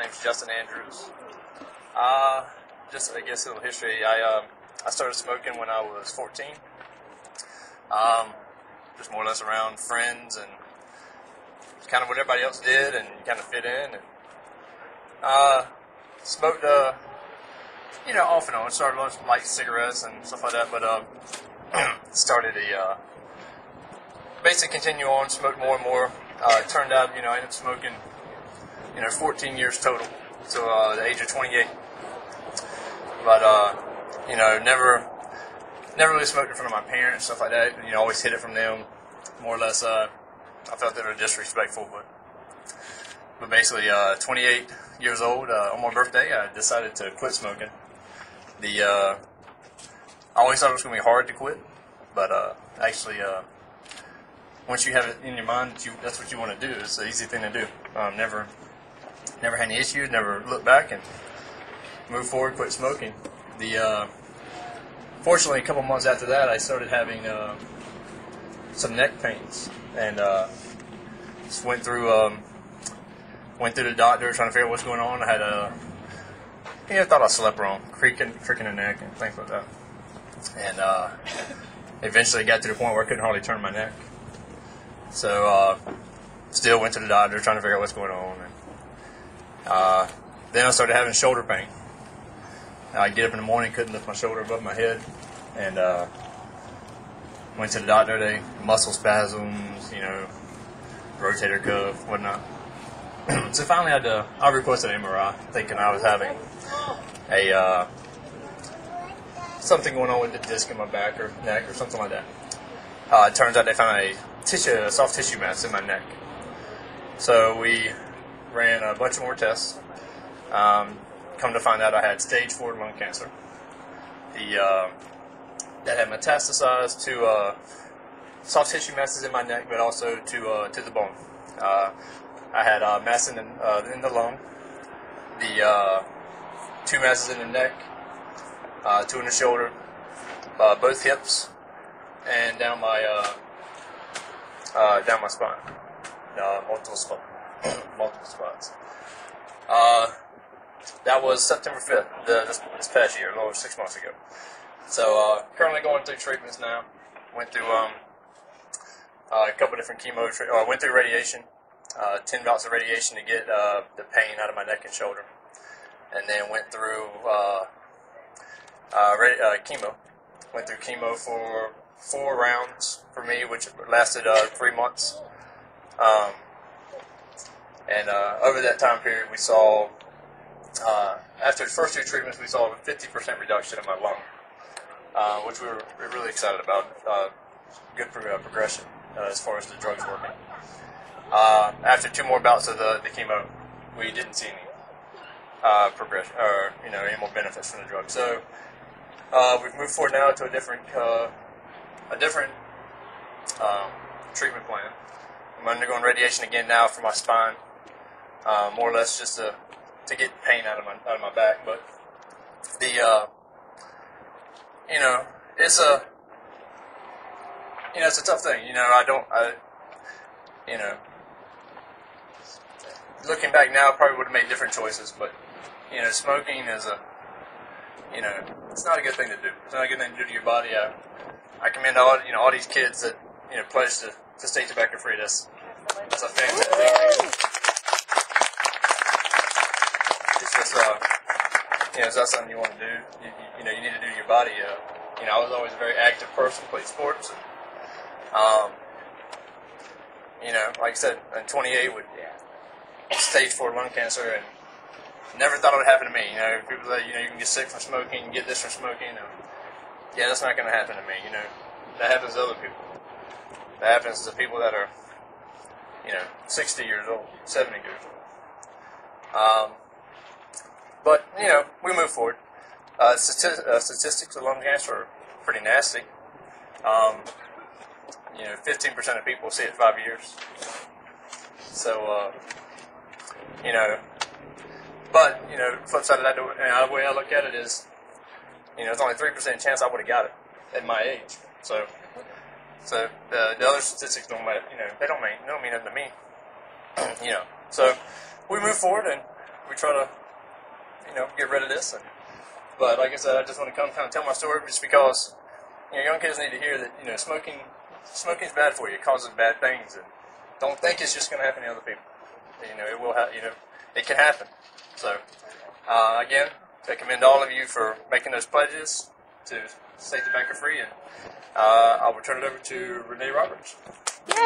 name's Justin Andrews. Just I guess a little history. I started smoking when I was 14. Just more or less around friends and kind of what everybody else did, and kind of fit in. And smoked, off and on. Started light cigarettes and stuff like that, but started basically continue on, smoked more and more. It turned out, I ended up smoking, 14 years total to the age of 28. But, never really smoked in front of my parents, stuff like that. Always hid it from them. More or less, I felt they were disrespectful. But basically, 28 years old, on my birthday, I decided to quit smoking. I always thought it was going to be hard to quit, but actually, once you have it in your mind that that's what you want to do, it's an easy thing to do. Never had any issues, never looked back, and moved forward, quit smoking. Fortunately, a couple months after that, I started having some neck pains, and just went through the doctor trying to figure out what's going on. I had I thought I slept wrong, creaking the neck and things like that, and eventually got to the point where I couldn't hardly turn my neck. So still went to the doctor trying to figure out what's going on, and then I started having shoulder pain. I'd get up in the morning, couldn't lift my shoulder above my head, and went to the doctor. They muscle spasms, rotator cuff, whatnot. So finally, I requested an MRI, thinking I was having something going on with the disc in my back or neck or something like that. It turns out they found a soft tissue mass in my neck. So we ran a bunch of more tests. Come to find out, I had stage 4 lung cancer. That had metastasized to soft tissue masses in my neck, but also to the bone. I had mass in the lung, the 2 masses in the neck, 2 in the shoulder, both hips, and down my spine, multiple spots. That was September 5th, this past year, a little over 6 months ago. So currently going through treatments now. Went through a couple different chemo. Went through radiation, 10 bouts of radiation to get the pain out of my neck and shoulder, and then went through chemo. Went through chemo for 4 rounds for me, which lasted 3 months. And over that time period, we saw, after the first 2 treatments, we saw a 50% reduction in my lung, which we were really excited about. Good progression as far as the drugs working. After 2 more bouts of the chemo, we didn't see any progression or any more benefits from the drug. So we've moved forward now to a different treatment plan. I'm undergoing radiation again now for my spine, more or less just to get pain out of my back. But it's a tough thing. Looking back now, I probably would have made different choices, but smoking is it's not a good thing to do. It's not a good thing to do to your body. I commend all these kids that pledge to stay tobacco free. That's a fantastic thing. It's just is that something you want to do? You need to do to your body. I was always a very active person, played sports. Like I said, I'm 28 with stage 4 lung cancer, and never thought it would happen to me. People that you can get sick from smoking, you can get this from smoking. Yeah, that's not going to happen to me. That happens to other people. That happens to people that are 60 years old, 70 years old. But we move forward. Statistics of lung cancer are pretty nasty. 15% of people see it 5 years. So, but flip side of that, the way I look at it is, it's only 3% chance I would have got it at my age. So the other statistics don't matter. They don't mean nothing to me. So we move forward, and we try to, get rid of this. But like I said, I just want to come kind of tell my story just because, young kids need to hear that, smoking's bad for you. It causes bad things, and don't think it's just going to happen to other people. It will it can happen. So, again, I commend all of you for making those pledges to stay tobacco free, and I'll return it over to Renee Roberts. Yay!